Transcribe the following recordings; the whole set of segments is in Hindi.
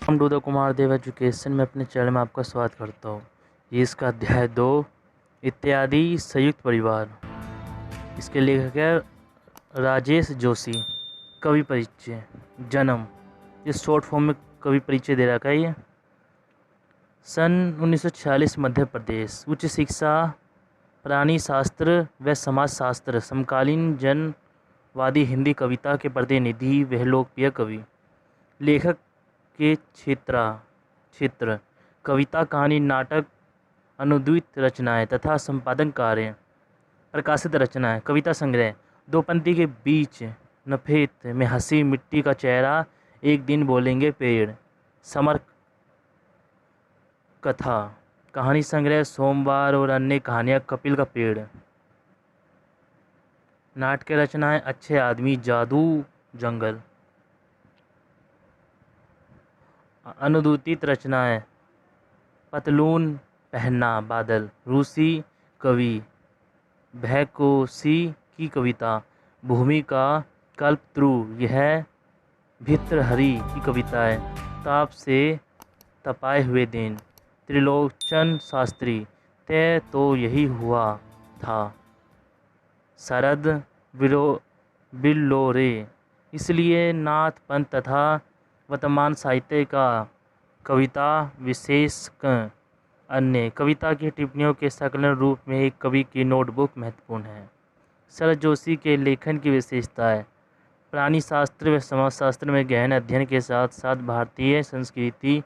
हम डूदा कुमार देव एजुकेशन में अपने चैनल में आपका स्वागत करता हूँ। ये इसका अध्याय 2 इत्यादि संयुक्त परिवार। इसके लेखक है राजेश जोशी। कवि परिचय। जन्म, ये शॉर्ट फॉर्म में कवि परिचय दे रखा है। ये सन 1946 मध्य प्रदेश। उच्च शिक्षा प्राणी शास्त्र व समाज शास्त्र। समकालीन जनवादी हिंदी कविता के प्रतिनिधि वह लोकप्रिय कवि। लेखक के क्षेत्र कविता, कहानी, नाटक, अनुद्वित रचनाएं तथा संपादन कार्य। प्रकाशित रचनाएं। कविता संग्रह दो पंक्ति के बीच नफेत में हंसी मिट्टी का चेहरा, एक दिन बोलेंगे पेड़। समर कथा। कहानी संग्रह सोमवार और अन्य कहानियां, कपिल का पेड़। नाटक रचनाएं अच्छे आदमी, जादू, जंगल। अनुद्वित रचनाएं पतलून पहनना, बादल। रूसी कवि भैकोसी की कविता। भूमिका कल्पतरु, यह भित्रहरी की कविताएं। ताप से तपाए हुए दिन। त्रिलोचन शास्त्री, तय तो यही हुआ था। शरद बिल्लोरे, इसलिए नाथ पंथ तथा वर्तमान साहित्य का कविता विशेषकर अन्य कविता की टिप्पणियों के संकलन रूप में एक कवि की नोटबुक महत्वपूर्ण है। शरद जोशी के लेखन की विशेषताएं। प्राणी शास्त्र व समाजशास्त्र में गहन अध्ययन के साथ साथ भारतीय संस्कृति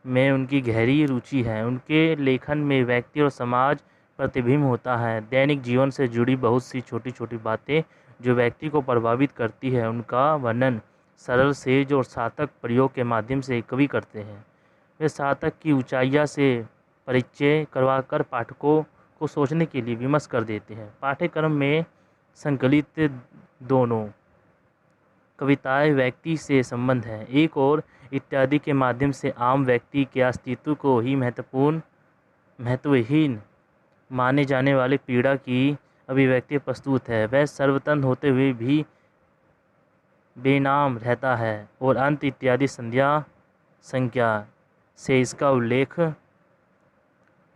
में उनकी गहरी रुचि है। उनके लेखन में व्यक्ति और समाज प्रतिबिंब होता है। दैनिक जीवन से जुड़ी बहुत सी छोटी छोटी बातें जो व्यक्ति को प्रभावित करती है, उनका वर्णन सरल, सहज और सार्थक प्रयोग के माध्यम से कवि करते हैं। वे सार्थक की ऊंचाइयों से परिचय करवाकर पाठकों को सोचने के लिए विमर्श कर देते हैं। पाठ्यक्रम में संकलित दोनों कविताएं व्यक्ति से संबंध है, एक और इत्यादि के माध्यम से आम व्यक्ति के अस्तित्व को ही महत्वहीन माने जाने वाले पीड़ा की अभिव्यक्ति प्रस्तुत है। वह सर्वतंत्र होते हुए भी बेनाम रहता है और अंत इत्यादि संज्ञा से इसका उल्लेख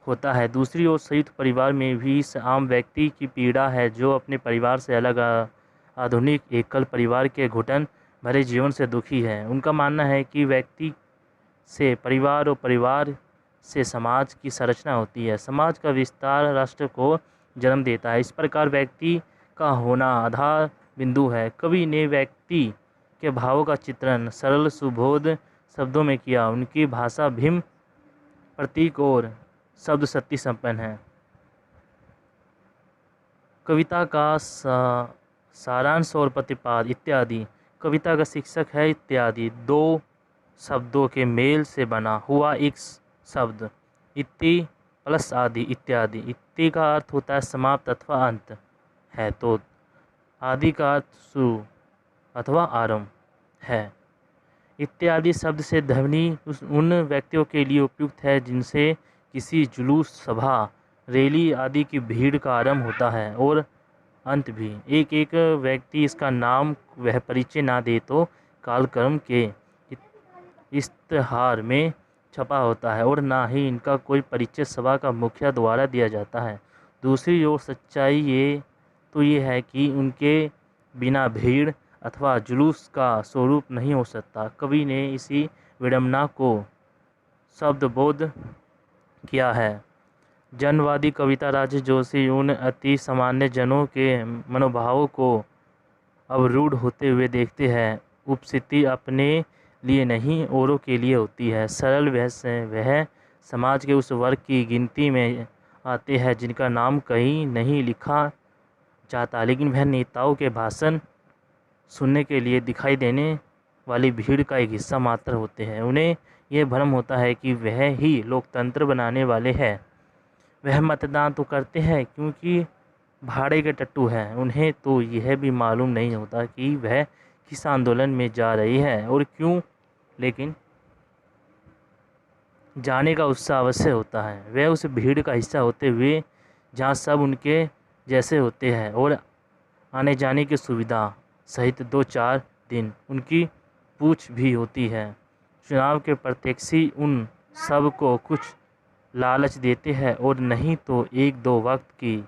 होता है। दूसरी ओर संयुक्त परिवार में भी इस आम व्यक्ति की पीड़ा है जो अपने परिवार से अलग आधुनिक एकल परिवार के घुटन भरे जीवन से दुखी है। उनका मानना है कि व्यक्ति से परिवार और परिवार से समाज की संरचना होती है। समाज का विस्तार राष्ट्र को जन्म देता है। इस प्रकार व्यक्ति का होना आधार बिंदु है। कवि ने व्यक्ति के भावों का चित्रण सरल सुबोध शब्दों में किया। उनकी भाषा भीम प्रतीक और शब्द शक्ति संपन्न है। कविता का सारांश और प्रतिपाद इत्यादि। कविता का शीर्षक है इत्यादि, दो शब्दों के मेल से बना हुआ एक शब्द। इति प्लस आदि इत्यादि। इति का अर्थ होता है समाप्त अथवा अंत है, तो आदि का अर्थ शुरू अथवा आरंभ है। इत्यादि शब्द से ध्वनि उन व्यक्तियों के लिए उपयुक्त है जिनसे किसी जुलूस, सभा, रैली आदि की भीड़ का आरंभ होता है और अंत भी। एक एक व्यक्ति इसका नाम वह परिचय ना दे तो कालक्रम के इश्तहार में छपा होता है और ना ही इनका कोई परिचय सभा का मुखिया द्वारा दिया जाता है। दूसरी ओर सच्चाई ये है कि उनके बिना भीड़ अथवा जुलूस का स्वरूप नहीं हो सकता। कवि ने इसी विडंबना को शब्दबोध किया है। जनवादी कविता राजेश जोशी उन अति सामान्य जनों के मनोभावों को अवरूढ़ होते हुए देखते हैं। उपस्थिति अपने लिए नहीं औरों के लिए होती है। सरल वह समाज के उस वर्ग की गिनती में आते हैं जिनका नाम कहीं नहीं लिखा जाता, लेकिन वह नेताओं के भाषण सुनने के लिए दिखाई देने वाली भीड़ का एक हिस्सा मात्र होते हैं। उन्हें यह भ्रम होता है कि वह ही लोकतंत्र बनाने वाले हैं। वह मतदान तो करते हैं क्योंकि भाड़े के टट्टू हैं। उन्हें तो यह भी मालूम नहीं होता कि वह किस आंदोलन में जा रही है और क्यों, लेकिन जाने का उत्साह अवश्य होता है। वह उस भीड़ का हिस्सा होते हुए जहाँ सब उनके जैसे होते हैं और आने जाने की सुविधा सहित 2-4 दिन उनकी पूछ भी होती है। चुनाव के प्रत्याशी उन सब को कुछ लालच देते हैं और नहीं तो 1-2 वक्त की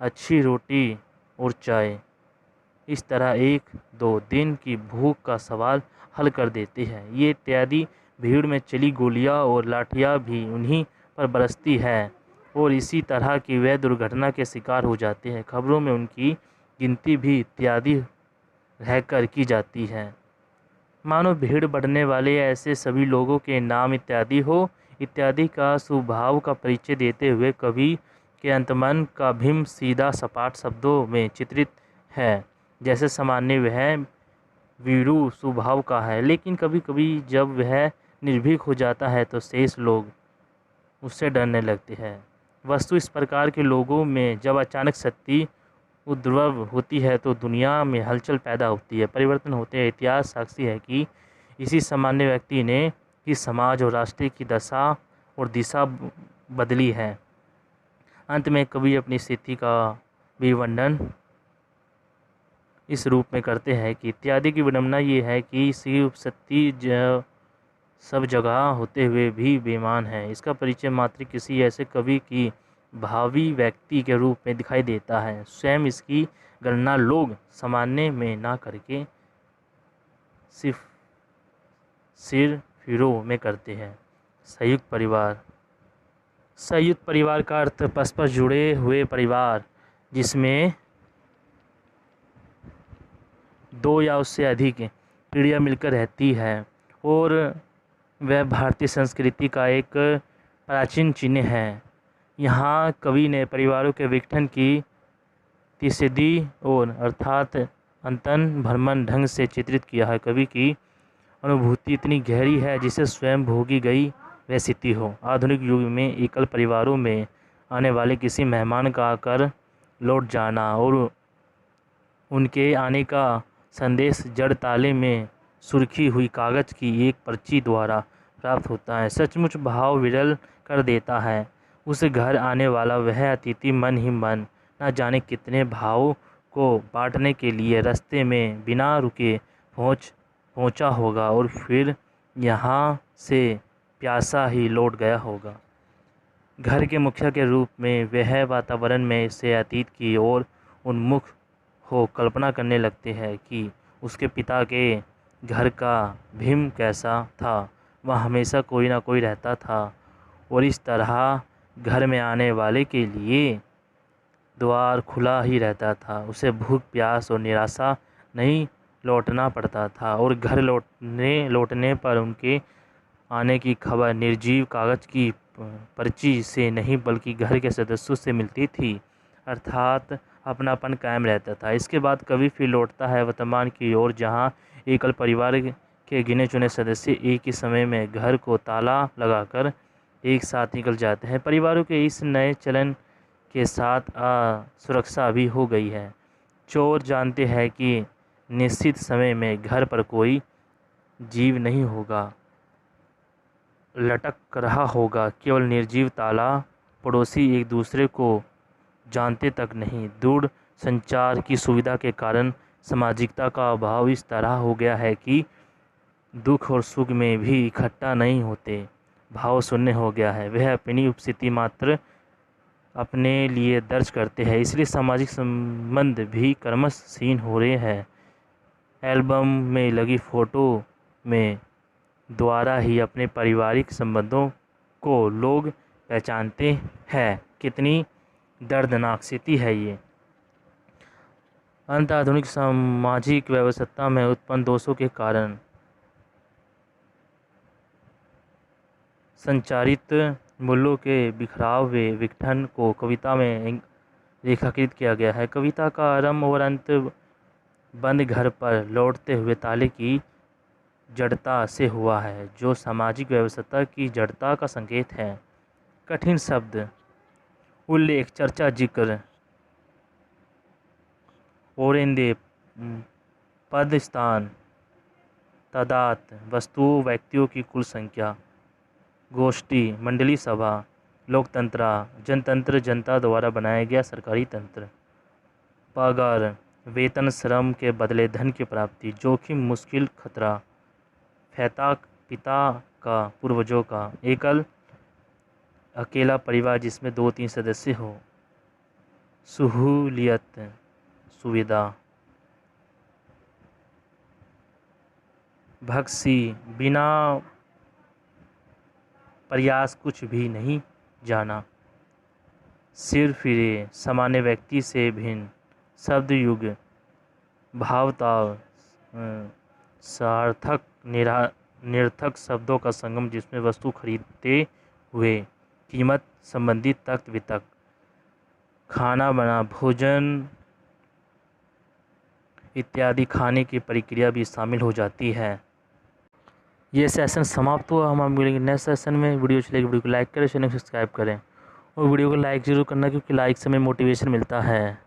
अच्छी रोटी और चाय। इस तरह 1-2 दिन की भूख का सवाल हल कर देते हैं। ये इत्यादि भीड़ में चली गोलियां और लाठियां भी उन्हीं पर बरसती है और इसी तरह की वे दुर्घटना के शिकार हो जाते हैं। खबरों में उनकी गिनती भी इत्यादि रहकर की जाती है। मानो भीड़ बढ़ने वाले ऐसे सभी लोगों के नाम इत्यादि हो। इत्यादि का स्वभाव का परिचय देते हुए कवि के अंतमन का भीम सीधा सपाट शब्दों में चित्रित है। जैसे सामान्य वह वीरू स्वभाव का है, लेकिन कभी कभी जब वह निर्भीक हो जाता है तो शेष लोग उससे डरने लगते हैं। वस्तु इस प्रकार के लोगों में जब अचानक शक्ति उद्भव होती है तो दुनिया में हलचल पैदा होती है, परिवर्तन होते हैं। इतिहास साक्षी है कि इसी सामान्य व्यक्ति ने ही समाज और राष्ट्र की दशा और दिशा बदली है। अंत में कवि अपनी स्थिति का भी वर्णन इस रूप में करते हैं कि इत्यादि की विडंबना ये है कि शिव शक्ति सब जगह होते हुए भी बेईमान है। इसका परिचय मात्र किसी ऐसे कवि की भावी व्यक्ति के रूप में दिखाई देता है। स्वयं इसकी गणना लोग सामान्य में ना करके सिर्फ सिर फिरों में करते हैं। संयुक्त परिवार। संयुक्त परिवार का अर्थ परस्पर जुड़े हुए परिवार जिसमें 2 या उससे अधिक पीढ़ियाँ मिलकर रहती है और वह भारतीय संस्कृति का एक प्राचीन चिन्ह है। यहाँ कवि ने परिवारों के विघटन की तीसरी ओर अर्थात अंतन भ्रमण ढंग से चित्रित किया है। कवि की अनुभूति इतनी गहरी है जिसे स्वयं भोगी गई वह स्थिति हो। आधुनिक युग में एकल परिवारों में आने वाले किसी मेहमान का आकर लौट जाना और उनके आने का संदेश जड़ ताले में सुर्खी हुई कागज की एक पर्ची द्वारा प्राप्त होता है, सचमुच भाव विरल कर देता है। उस घर आने वाला वह अतिथि मन ही मन न जाने कितने भावों को बांटने के लिए रास्ते में बिना रुके पहुंचा होगा और फिर यहाँ से प्यासा ही लौट गया होगा। घर के मुखिया के रूप में वह वातावरण में से अतीत की ओर उन्मुख हो कल्पना करने लगते हैं कि उसके पिता के घर का भीम कैसा था। वह हमेशा कोई ना कोई रहता था और इस तरह घर में आने वाले के लिए द्वार खुला ही रहता था। उसे भूख प्यास और निराशा नहीं लौटना पड़ता था और घर लौटने पर उनके आने की खबर निर्जीव कागज की पर्ची से नहीं बल्कि घर के सदस्यों से मिलती थी, अर्थात अपनापन कायम रहता था। इसके बाद कवि फिर लौटता है वर्तमान की ओर, जहाँ एकल परिवार के गिने चुने सदस्य एक ही समय में घर को ताला लगाकर एक साथ निकल जाते हैं। परिवारों के इस नए चलन के साथ सुरक्षा भी हो गई है। चोर जानते हैं कि निश्चित समय में घर पर कोई जीव नहीं होगा, लटक रहा होगा, केवल निर्जीव ताला। पड़ोसी एक दूसरे को जानते तक नहीं। दूर संचार की सुविधा के कारण सामाजिकता का अभाव इस तरह हो गया है कि दुख और सुख में भी इकट्ठा नहीं होते। भाव शून्य हो गया है, वह अपनी उपस्थिति मात्र अपने लिए दर्ज करते हैं, इसलिए सामाजिक संबंध भी क्रमशः हो रहे हैं। एल्बम में लगी फोटो में द्वारा ही अपने पारिवारिक संबंधों को लोग पहचानते हैं। कितनी दर्दनाक स्थिति है ये। अंत आधुनिक सामाजिक व्यवस्था में उत्पन्न दोषों के कारण संचारित मूल्यों के बिखराव व विघटन को कविता में रेखांकित किया गया है। कविता का आरंभ और अंत बंद घर पर लौटते हुए ताले की जड़ता से हुआ है, जो सामाजिक व्यवस्था की जड़ता का संकेत है। कठिन शब्द, उल्लेख, चर्चा, जिक्र, ओरिंदे, पद, स्थान, तादाद, वस्तुओं व्यक्तियों की कुल संख्या, गोष्ठी, मंडली सभा, लोकतंत्र, जनतंत्र, जनता द्वारा बनाया गया सरकारी तंत्र, पगार, वेतन, श्रम के बदले धन की प्राप्ति, जोखिम, मुश्किल, खतरा, फैता पिता का, पूर्वजों का। एकल अकेला परिवार जिसमें 2-3 सदस्य हो। सहूलियत, सुविधा। भक्सी, बिना प्रयास कुछ भी नहीं जाना। सिरफिरे, सामान्य व्यक्ति से भिन्न। शब्द युग, भावताव, सार्थक निरर्थक शब्दों का संगम जिसमें वस्तु खरीदते हुए कीमत संबंधी तर्क वितर्क। खाना बना, भोजन इत्यादि खाने की प्रक्रिया भी शामिल हो जाती है। ये सेशन समाप्त हुआ। हम मिलेंगे नेक्स्ट सेशन में। वीडियो चलेगी, वीडियो को लाइक करें, चैनल को सब्सक्राइब करें और वीडियो को लाइक ज़रूर करना क्योंकि लाइक से हमें मोटिवेशन मिलता है।